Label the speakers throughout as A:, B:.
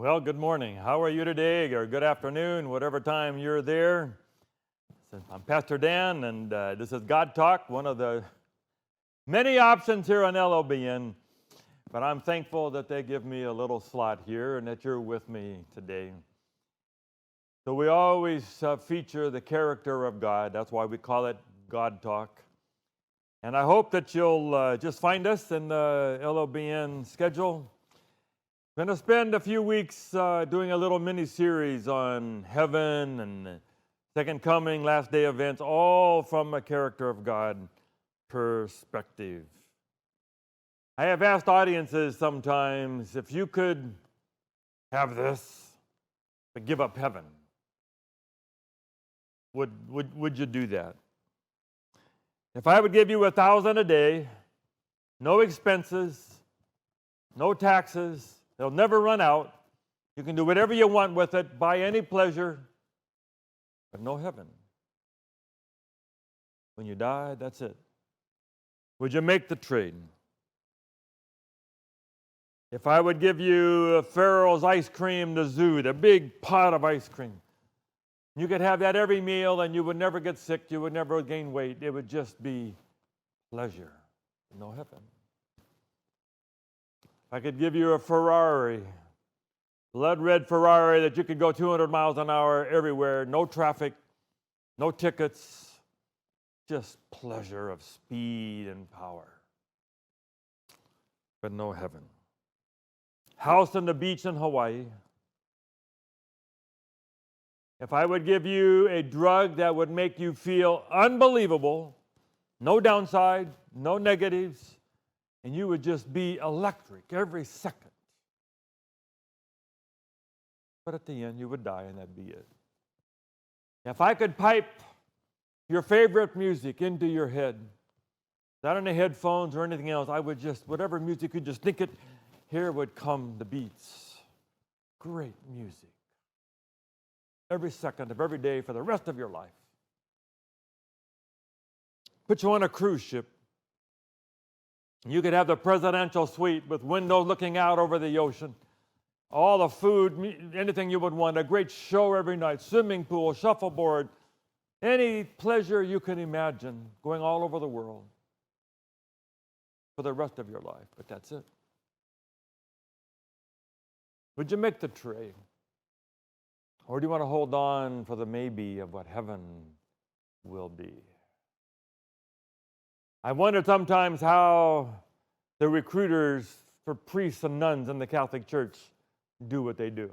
A: Well, good morning. How are you today? Or good afternoon, whatever time you're there. I'm Pastor Dan, and this is God Talk, one of the many options here on LLBN. But I'm thankful that they give me a little slot here and that you're with me today. So we always feature the character of God. That's why we call it God Talk. And I hope that you'll just find us in the LLBN schedule. I'm going to spend a few weeks doing a little mini-series on heaven and second coming, last day events, all from a character of God perspective. I have asked audiences sometimes, if you could have this, but give up heaven, would you do that? If I would give you $1,000 a day, no expenses, no taxes, they'll never run out. You can do whatever you want with it, buy any pleasure, but no heaven. When you die, that's it. Would you make the trade? If I would give you Pharaoh's ice cream, the zoo, the big pot of ice cream, you could have that every meal and you would never get sick, you would never gain weight. It would just be pleasure, no heaven. I could give you a Ferrari, blood red Ferrari that you could go 200 miles an hour everywhere, no traffic, no tickets, just pleasure of speed and power, but no heaven. House on the beach in Hawaii. If I would give you a drug that would make you feel unbelievable, no downside, no negatives, and you would just be electric every second. But at the end, you would die, and that'd be it. If I could pipe your favorite music into your head, not on the headphones or anything else, I would just, whatever music you just think it, here would come the beats. Great music. Every second of every day for the rest of your life. Put you on a cruise ship. You could have the presidential suite with windows looking out over the ocean. All the food, anything you would want, a great show every night, swimming pool, shuffleboard, any pleasure you can imagine going all over the world for the rest of your life, but that's it. Would you make the trade? Or do you want to hold on for the maybe of what heaven will be? I wonder sometimes how the recruiters for priests and nuns in the Catholic Church do what they do.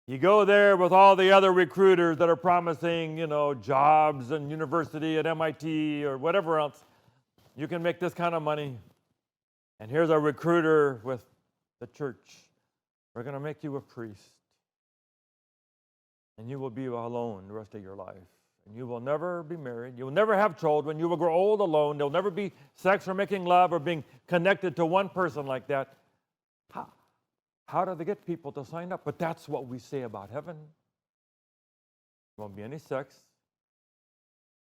A: You go there with all the other recruiters that are promising, jobs and university at MIT or whatever else. You can make this kind of money. And here's a recruiter with the church. We're going to make you a priest. And you will be alone the rest of your life. And you will never be married. You'll never have children. You will grow old alone. There'll never be sex or making love or being connected to one person like that. How do they get people to sign up? But that's what we say about heaven. There won't be any sex.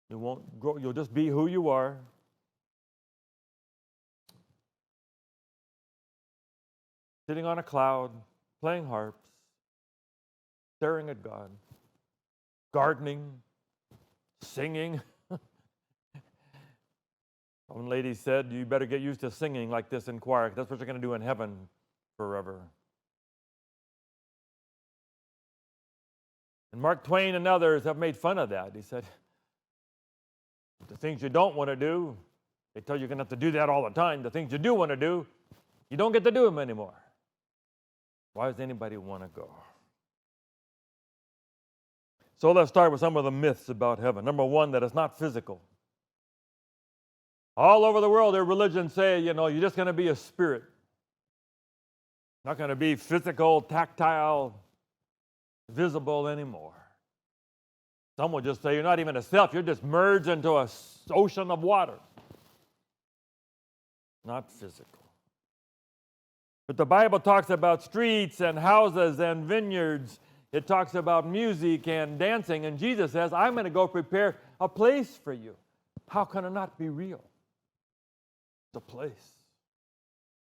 A: You won't grow. You'll just be who you are. Sitting on a cloud, playing harps, staring at God, gardening, singing. One lady said, you better get used to singing like this in choir. That's what you're going to do in heaven forever. And Mark Twain and others have made fun of that. He said, the things you don't want to do, they tell you you're going to have to do that all the time. The things you do want to do, you don't get to do them anymore. Why does anybody want to go? So let's start with some of the myths about heaven. Number one, that it's not physical. All over the world, their religions say, you're just going to be a spirit. Not going to be physical, tactile, visible anymore. Some will just say you're not even a self. You're just merged into an ocean of water. Not physical. But the Bible talks about streets and houses and vineyards. It talks about music and dancing, and Jesus says, I'm going to go prepare a place for you. How can it not be real? It's a place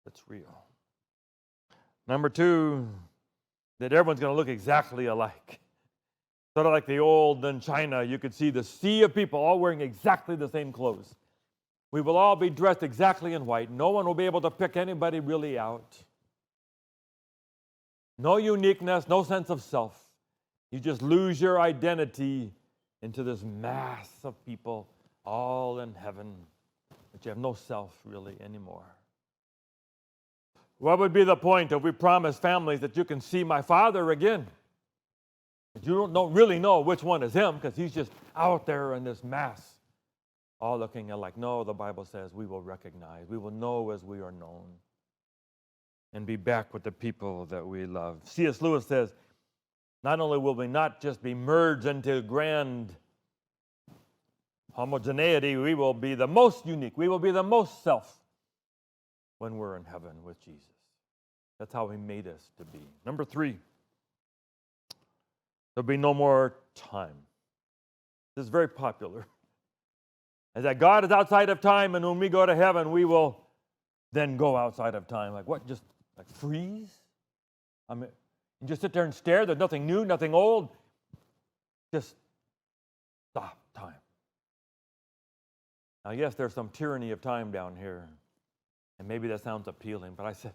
A: that's real. Number two, that everyone's going to look exactly alike. Sort of like the olden China, you could see the sea of people all wearing exactly the same clothes. We will all be dressed exactly in white. No one will be able to pick anybody really out. No uniqueness, no sense of self. You just lose your identity into this mass of people all in heaven, but you have no self really anymore. What would be the point if we promised families that you can see my father again? But you don't really know which one is him because he's just out there in this mass, all looking alike. No, the Bible says we will recognize, we will know as we are known, and be back with the people that we love. C.S. Lewis says, not only will we not just be merged into grand homogeneity, we will be the most unique, we will be the most self when we're in heaven with Jesus. That's how he made us to be. Number three, there'll be no more time. This is very popular. Is that God is outside of time, and when we go to heaven, we will then go outside of time. Like what? Just like freeze? I mean, you just sit there and stare. There's nothing new, nothing old. Just stop time. Now, yes, there's some tyranny of time down here, and maybe that sounds appealing, but I said,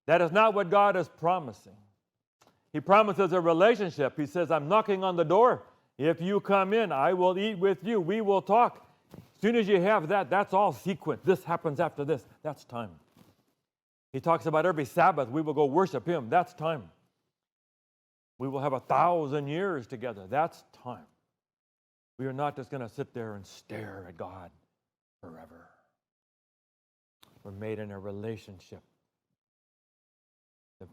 A: that is not what God is promising. He promises a relationship. He says, I'm knocking on the door. If you come in, I will eat with you. We will talk. As soon as you have that, that's all sequence. This happens after this. That's time. He talks about every Sabbath, we will go worship him. That's time. We will have 1,000 years together. That's time. We are not just going to sit there and stare at God forever. We're made in a relationship. The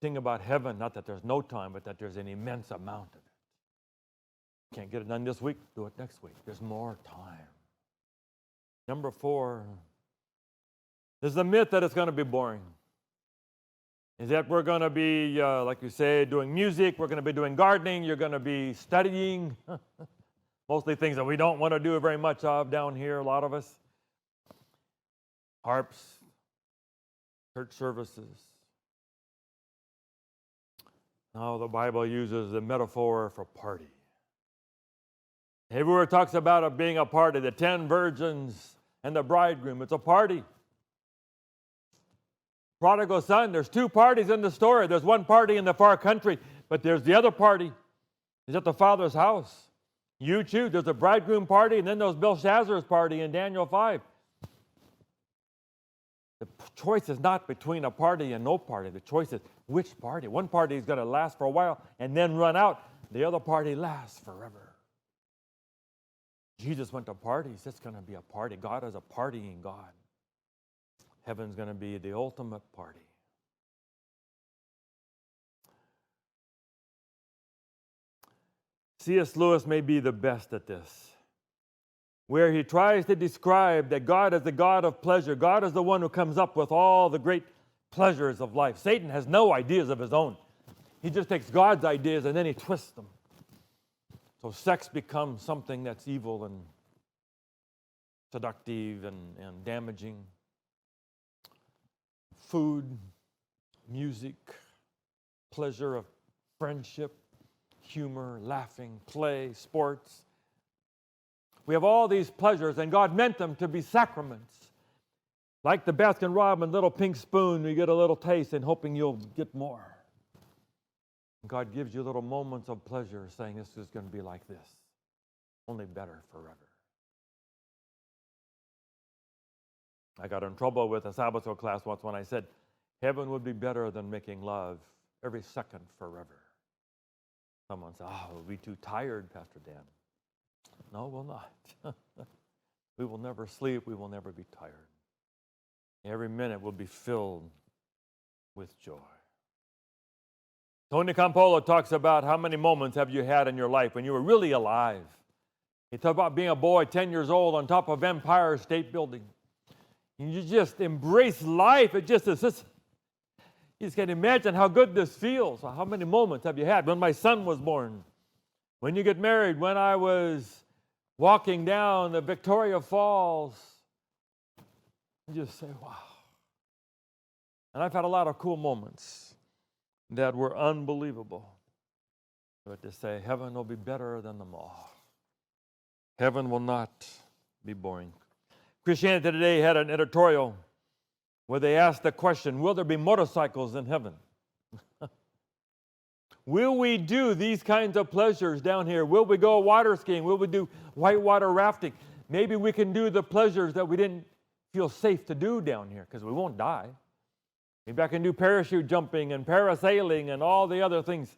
A: thing about heaven, not that there's no time, but that there's an immense amount of it. Can't get it done this week, do it next week. There's more time. Number four, there's a myth that it's going to be boring. Is that we're going to be, like you say, doing music, we're going to be doing gardening, you're going to be studying. Mostly things that we don't want to do very much of down here, a lot of us. Harps, church services. Now the Bible uses the metaphor for party. Everywhere it talks about it being a party, the 10 virgins and the bridegroom, it's a party. Prodigal son, there's two parties in the story. There's one party in the far country, but there's the other party. It's at the Father's house. You choose. There's a bridegroom party, and then there's Belshazzar's party in Daniel 5. The choice is not between a party and no party. The choice is which party. One party is going to last for a while and then run out. The other party lasts forever. Jesus went to parties. It's going to be a party. God is a partying God. Heaven's going to be the ultimate party. C.S. Lewis may be the best at this, where he tries to describe that God is the God of pleasure. God is the one who comes up with all the great pleasures of life. Satan has no ideas of his own. He just takes God's ideas and then he twists them. So sex becomes something that's evil and seductive and damaging. Food, music, pleasure of friendship, humor, laughing, play, sports. We have all these pleasures, and God meant them to be sacraments. Like the Baskin-Robbins little pink spoon, you get a little taste and hoping you'll get more. And God gives you little moments of pleasure saying this is going to be like this, only better forever. I got in trouble with a Sabbath school class once when I said, heaven would be better than making love every second forever. Someone said, oh, we'll be too tired, Pastor Dan. No, we'll not. We will never sleep. We will never be tired. Every minute will be filled with joy. Tony Campolo talks about how many moments have you had in your life when you were really alive. He talks about being a boy 10 years old on top of Empire State Building. And you just embrace life. It just is this. You just can't imagine how good this feels. How many moments have you had? When my son was born, when you get married, when I was walking down the Victoria Falls, you just say, wow. And I've had a lot of cool moments. that were unbelievable. But to say heaven will be better than them all. Heaven will not be boring. Christianity Today had an editorial where they asked the question, will there be motorcycles in heaven? Will we do these kinds of pleasures down here? Will we go water skiing? Will we do whitewater rafting? Maybe we can do the pleasures that we didn't feel safe to do down here because we won't die. Maybe I can do parachute jumping and parasailing and all the other things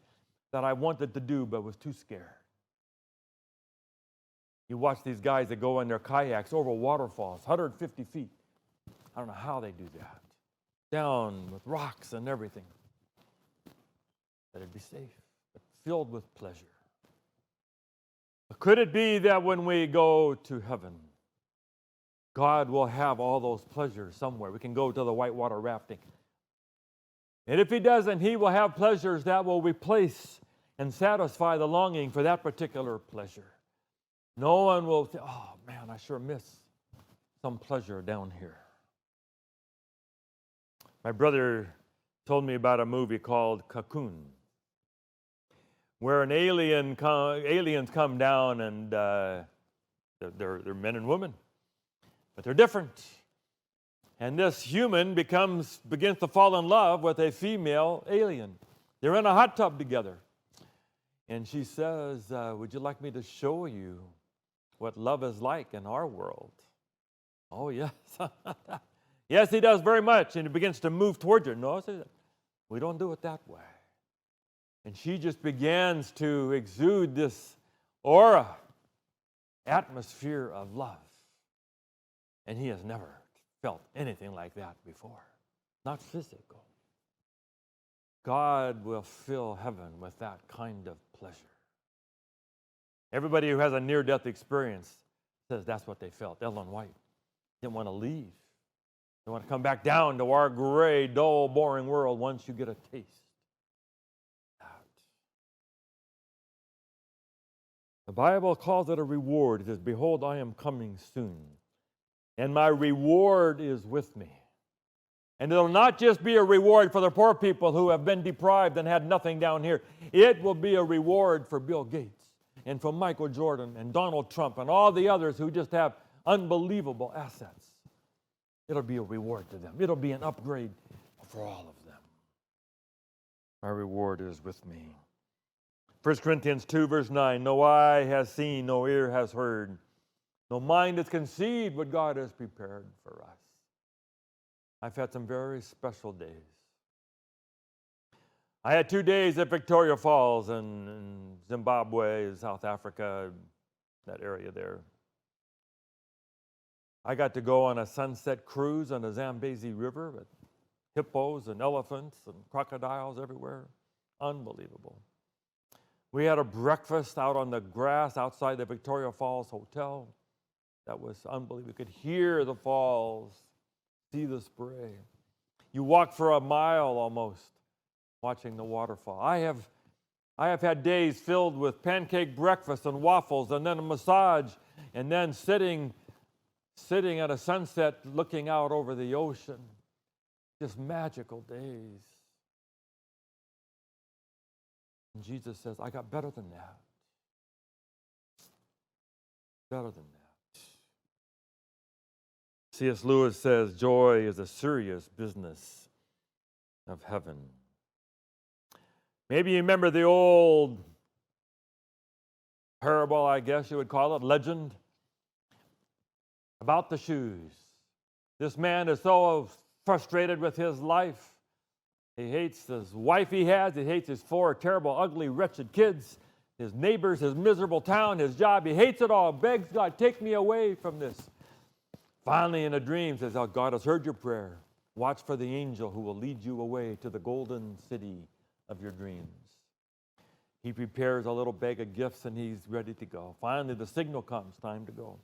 A: that I wanted to do but was too scared. You watch these guys that go in their kayaks over waterfalls, 150 feet. I don't know how they do that. Down with rocks and everything. That it'd be safe, but filled with pleasure. But could it be that when we go to heaven, God will have all those pleasures somewhere? We can go to the whitewater rafting. And if He doesn't, He will have pleasures that will replace and satisfy the longing for that particular pleasure. No one will say, oh man, I sure miss some pleasure down here. My brother told me about a movie called Cocoon, where aliens come down and they're men and women, but they're different. And this human begins to fall in love with a female alien. They're in a hot tub together. And she says, would you like me to show you what love is like in our world? Oh, yes. Yes, he does very much. And he begins to move towards her. No, we don't do it that way. And she just begins to exude this aura, atmosphere of love. And he has never felt anything like that before. Not physical. God will fill heaven with that kind of pleasure. Everybody who has a near-death experience says that's what they felt. Ellen White didn't want to leave. They want to come back down to our gray, dull, boring world once you get a taste. The Bible calls it a reward. It says, behold, I am coming soon, and my reward is with me. And it'll not just be a reward for the poor people who have been deprived and had nothing down here. It will be a reward for Bill Gates and for Michael Jordan and Donald Trump and all the others who just have unbelievable assets. It'll be a reward to them. It'll be an upgrade for all of them. My reward is with me. 1 Corinthians 2, verse 9, no eye has seen, no ear has heard, no mind has conceived what God has prepared for us. I've had some very special days. I had 2 days at Victoria Falls in Zimbabwe, South Africa, that area there. I got to go on a sunset cruise on the Zambezi River with hippos and elephants and crocodiles everywhere. Unbelievable. We had a breakfast out on the grass outside the Victoria Falls Hotel. That was unbelievable. You could hear the falls, see the spray. You walk for a mile almost watching the waterfall. I have had days filled with pancake breakfast and waffles and then a massage and then sitting at a sunset looking out over the ocean. Just magical days. And Jesus says, I got better than that. Better than that. C.S. Lewis says, joy is a serious business of heaven. Maybe you remember the old parable, I guess you would call it, legend, about the shoes. This man is so frustrated with his life. He hates his wife he has. He hates his 4 terrible, ugly, wretched kids, his neighbors, his miserable town, his job. He hates it all. Begs God, take me away from this. Finally, in a dream, says, oh, God has heard your prayer. Watch for the angel who will lead you away to the golden city of your dreams. He prepares a little bag of gifts and he's ready to go. Finally, the signal comes, time to go.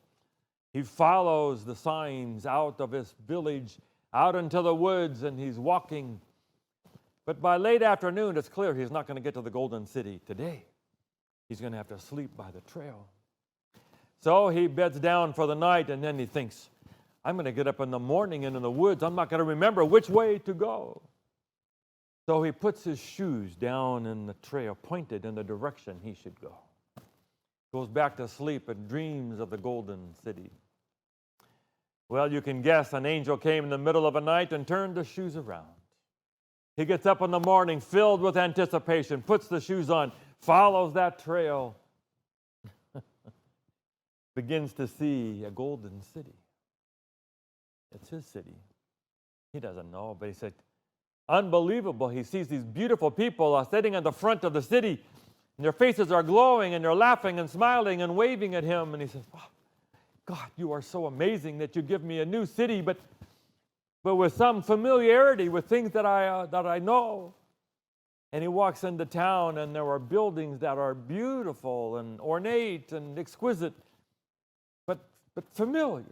A: He follows the signs out of his village, out into the woods, and he's walking. But by late afternoon, it's clear he's not going to get to the golden city today. He's going to have to sleep by the trail. So he beds down for the night, and then he thinks, I'm going to get up in the morning and in the woods. I'm not going to remember which way to go. So he puts his shoes down in the trail, pointed in the direction he should go. Goes back to sleep and dreams of the golden city. Well, you can guess an angel came in the middle of the night and turned the shoes around. He gets up in the morning filled with anticipation, puts the shoes on, follows that trail, begins to see a golden city. It's his city. He doesn't know, but he said, unbelievable. He sees these beautiful people sitting at the front of the city, and their faces are glowing, and they're laughing and smiling and waving at him. And he says, wow, God, you are so amazing that you give me a new city, but with some familiarity with things that I know. And he walks into town, and there are buildings that are beautiful and ornate and exquisite, but familiar.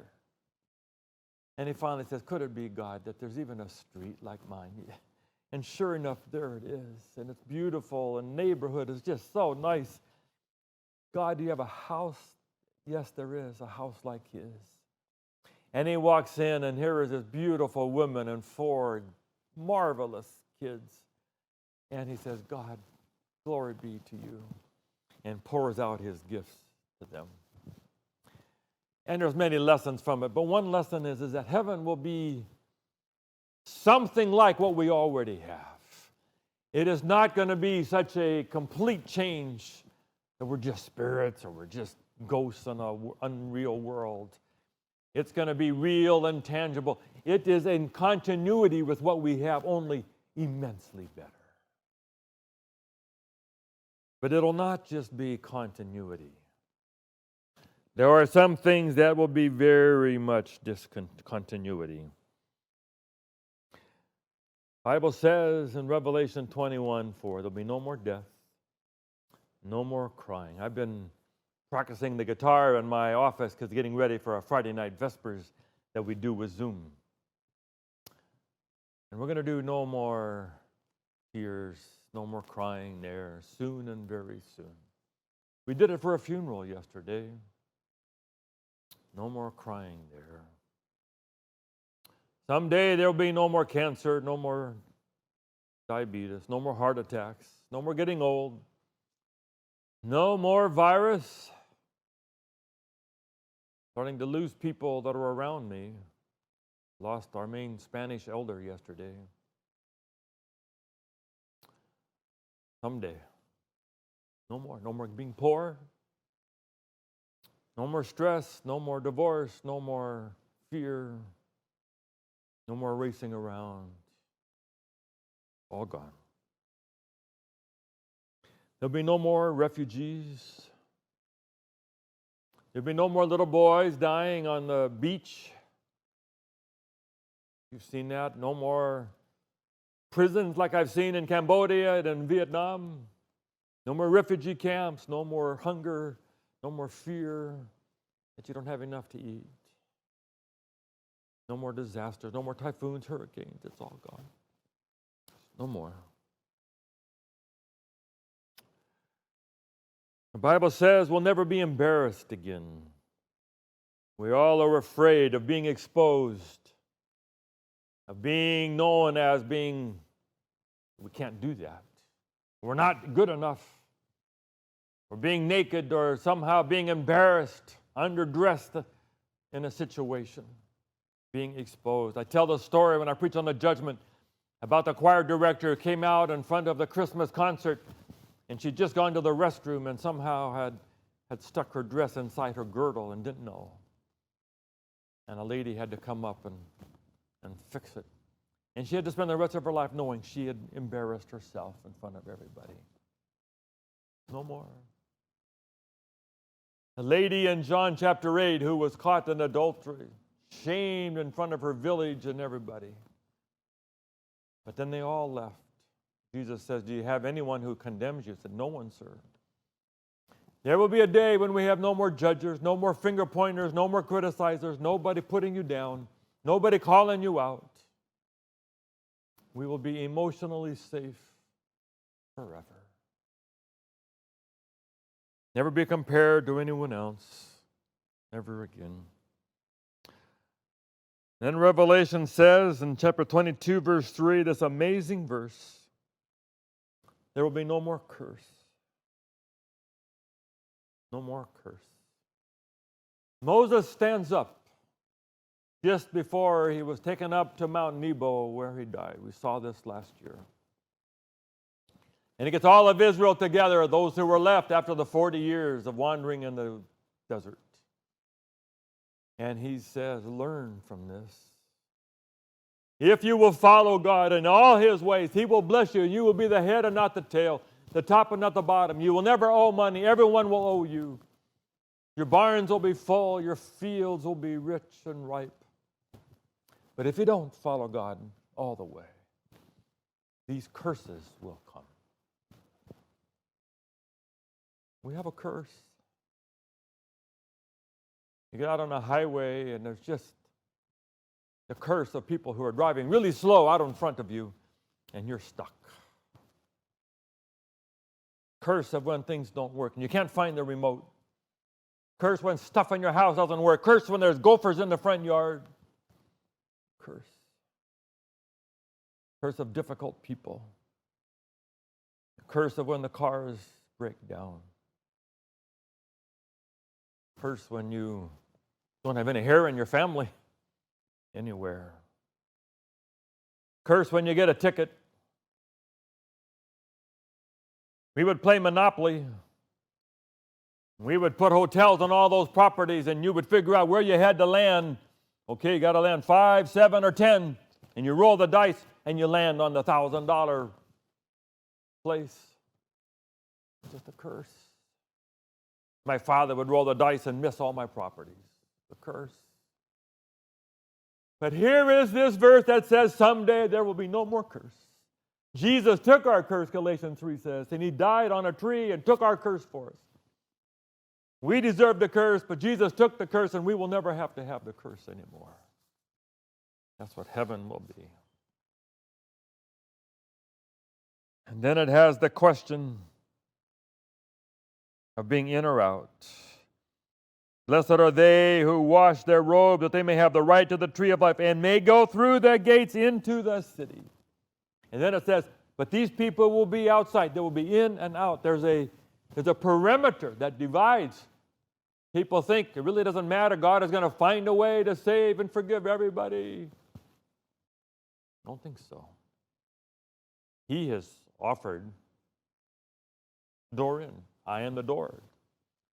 A: And he finally says, could it be, God, that there's even a street like mine? And sure enough, there it is. And it's beautiful, and neighborhood is just so nice. God, do you have a house? Yes, there is a house like his. And he walks in, and here is this beautiful woman and 4 marvelous kids. And he says, God, glory be to you, and pours out his gifts to them. And there's many lessons from it, but one lesson is that heaven will be something like what we already have. It is not going to be such a complete change that we're just spirits or we're just ghosts in an unreal world. It's going to be real and tangible. It is in continuity with what we have, only immensely better. But it'll not just be continuity. There are some things that will be very much discontinuity. The Bible says in Revelation 21:4, there'll be no more death, no more crying. I've been practicing the guitar in my office because getting ready for our Friday night Vespers that we do with Zoom. And we're going to do no more tears, no more crying there, soon and very soon. We did it for a funeral yesterday. No more crying there. Someday there'll be no more cancer, no more diabetes, no more heart attacks, no more getting old, no more virus. Starting to lose people that are around me. Lost our main Spanish elder yesterday. Someday. No more being poor. No more stress, no more divorce, no more fear, no more racing around. All gone. There'll be no more refugees. There'll be no more little boys dying on the beach. You've seen that. No more prisons like I've seen in Cambodia and in Vietnam. No more refugee camps, no more hunger. No more fear that you don't have enough to eat. No more disasters, no more typhoons, hurricanes. It's all gone. No more. The Bible says we'll never be embarrassed again. We all are afraid of being exposed, of being known as being, we can't do that. We're not good enough. Or being naked or somehow being embarrassed, underdressed in a situation, being exposed. I tell the story when I preach on the judgment about the choir director who came out in front of the Christmas concert, and she'd just gone to the restroom and somehow had stuck her dress inside her girdle and didn't know. And a lady had to come up and fix it. And she had to spend the rest of her life knowing she had embarrassed herself in front of everybody. No more. A lady in John chapter 8 who was caught in adultery, shamed in front of her village and everybody. But then they all left. Jesus says, do you have anyone who condemns you? He said, no one, sir. There will be a day when we have no more judges, no more finger pointers, no more criticizers, nobody putting you down, nobody calling you out. We will be emotionally safe forever. Never be compared to anyone else. Never again. Then Revelation says in chapter 22, verse 3, this amazing verse, There will be no more curse. No more curse. Moses stands up just before he was taken up to Mount Nebo where he died. We saw this last year. And he gets all of Israel together, those who were left after the 40 years of wandering in the desert. And he says, learn from this. If you will follow God in all His ways, He will bless you. You will be the head and not the tail, the top and not the bottom. You will never owe money. Everyone will owe you. Your barns will be full. Your fields will be rich and ripe. But if you don't follow God all the way, these curses will come. We have a curse. You get out on a highway and there's just the curse of people who are driving really slow out in front of you and you're stuck. Curse of when things don't work and you can't find the remote. Curse when stuff in your house doesn't work. Curse when there's gophers in the front yard. Curse. Curse of difficult people. Curse of when the cars break down. Curse when you don't have any hair in your family anywhere. Curse when you get a ticket. We would play Monopoly. We would put hotels on all those properties and you would figure out where you had to land. Okay, you got to land 5, 7, or 10. And you roll the dice and you land on the $1,000 place. Just a curse. My father would roll the dice and miss all my properties. The curse. But here is this verse that says someday there will be no more curse. Jesus took our curse, Galatians 3 says, and He died on a tree and took our curse for us. We deserve the curse, but Jesus took the curse and we will never have to have the curse anymore. That's what heaven will be. And then it has the question of being in or out. Blessed are they who wash their robes, that they may have the right to the tree of life and may go through the gates into the city. And then it says, but these people will be outside. They will be in and out. There's a perimeter that divides. People think it really doesn't matter. God is going to find a way to save and forgive everybody. I don't think so. He has offered door in. I am the door.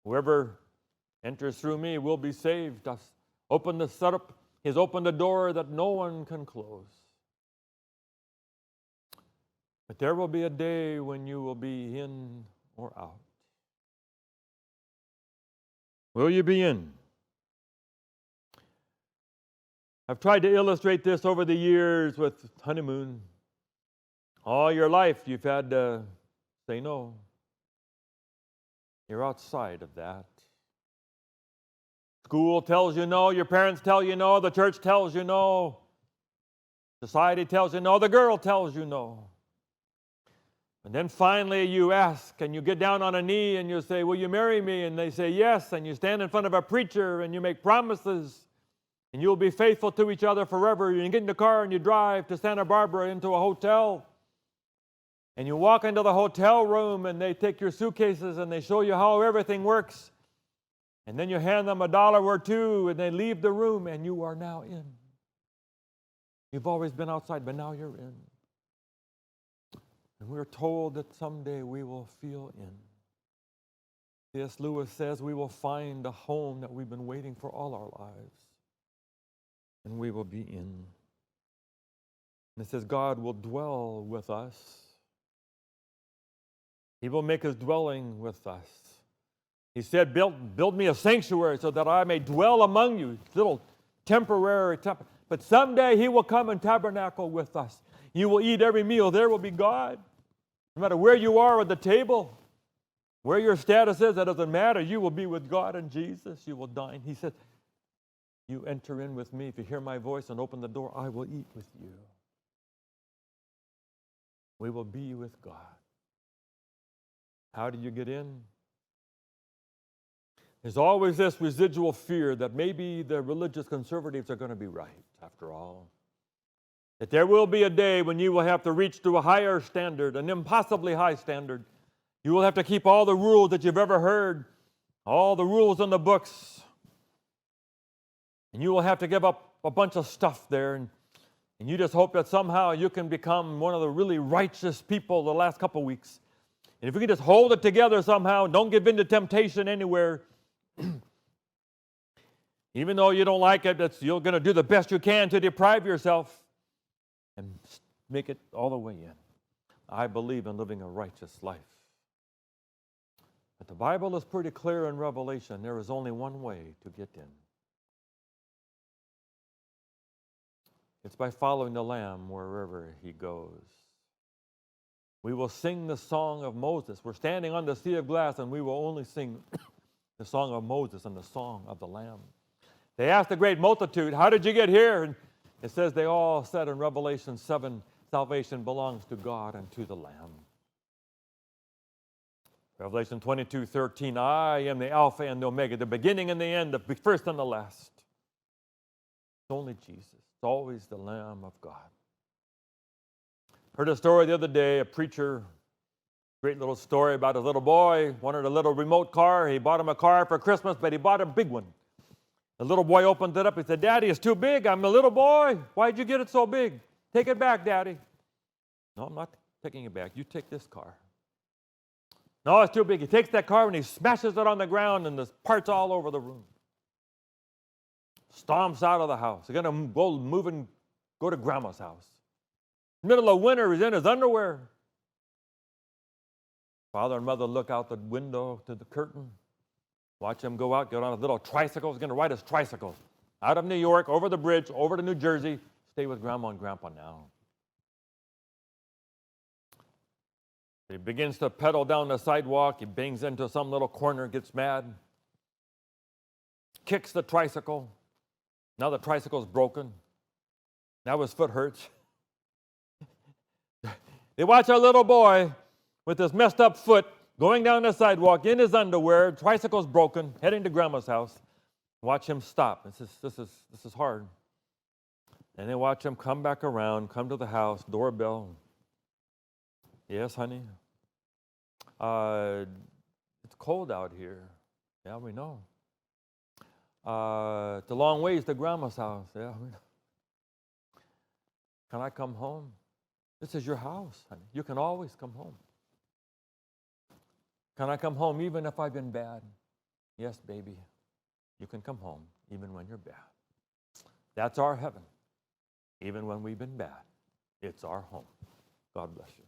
A: Whoever enters through me will be saved. He's opened the door that no one can close. But there will be a day when you will be in or out. Will you be in? I've tried to illustrate this over the years with honeymoon. All your life you've had to say no. You're outside of that. School tells you no, your parents tell you no, the church tells you no, society tells you no, the girl tells you no. And then finally you ask and you get down on a knee and you say, will you marry me? And they say yes, and you stand in front of a preacher and you make promises and you'll be faithful to each other forever. You get in the car and you drive to Santa Barbara into a hotel. And you walk into the hotel room and they take your suitcases and they show you how everything works. And then you hand them $1 or $2 and they leave the room and you are now in. You've always been outside, but now you're in. And we're told that someday we will feel in. C.S. Lewis says we will find a home that we've been waiting for all our lives. And we will be in. And it says God will dwell with us. He will make His dwelling with us. He said, build me a sanctuary so that I may dwell among you. Little temporary but someday He will come and tabernacle with us. You will eat every meal. There will be God. No matter where you are at the table, where your status is, that doesn't matter. You will be with God and Jesus. You will dine. He said, you enter in with me. If you hear my voice and open the door, I will eat with you. We will be with God. How do you get in? There's always this residual fear that maybe the religious conservatives are going to be right, after all. that there will be a day when you will have to reach to a higher standard, an impossibly high standard. You will have to keep all the rules that you've ever heard, all the rules in the books. And you will have to give up a bunch of stuff there. And you just hope that somehow you can become one of the really righteous people the last couple weeks. And if you can just hold it together somehow, don't give in to temptation anywhere. Even though you don't like it, you're going to do the best you can to deprive yourself and make it all the way in. I believe in living a righteous life. But the Bible is pretty clear in Revelation. There is only one way to get in. It's by following the Lamb wherever he goes. We will sing the song of Moses. We're standing on the sea of glass, and we will only sing the song of Moses and the song of the Lamb. They asked the great multitude, how did you get here? And it says they all said in Revelation 7, salvation belongs to God and to the Lamb. Revelation 22:13, I am the Alpha and the Omega, the beginning and the end, the first and the last. It's only Jesus. It's always the Lamb of God. Heard a story the other day, a preacher, great little story about a little boy, wanted a little remote car. He bought him a car for Christmas, but he bought a big one. The little boy opened it up. He said, Daddy, it's too big. I'm a little boy. Why'd you get it so big? Take it back, Daddy. No, I'm not taking it back. You take this car. No, it's too big. He takes that car and he smashes it on the ground and there's parts all over the room. Stomps out of the house. He's going to move and go to Grandma's house. Middle of winter, he's in his underwear. Father and mother look out the window to the curtain. Watch him go out, get on a little tricycle. He's going to ride his tricycle out of New York, over the bridge, over to New Jersey. Stay with Grandma and Grandpa now. He begins to pedal down the sidewalk. He bangs into some little corner, gets mad. Kicks the tricycle. Now the tricycle's broken. Now his foot hurts. They watch our little boy with his messed up foot going down the sidewalk in his underwear, tricycle's broken, heading to Grandma's house. Watch him stop. This is hard. And they watch him come back around, come to the house, doorbell. Yes, honey? It's cold out here. Yeah, we know. It's a long ways to Grandma's house. Yeah, we know. Can I come home? This is your house, honey. You can always come home. Can I come home even if I've been bad? Yes, baby. You can come home even when you're bad. That's our heaven. Even when we've been bad, it's our home. God bless you.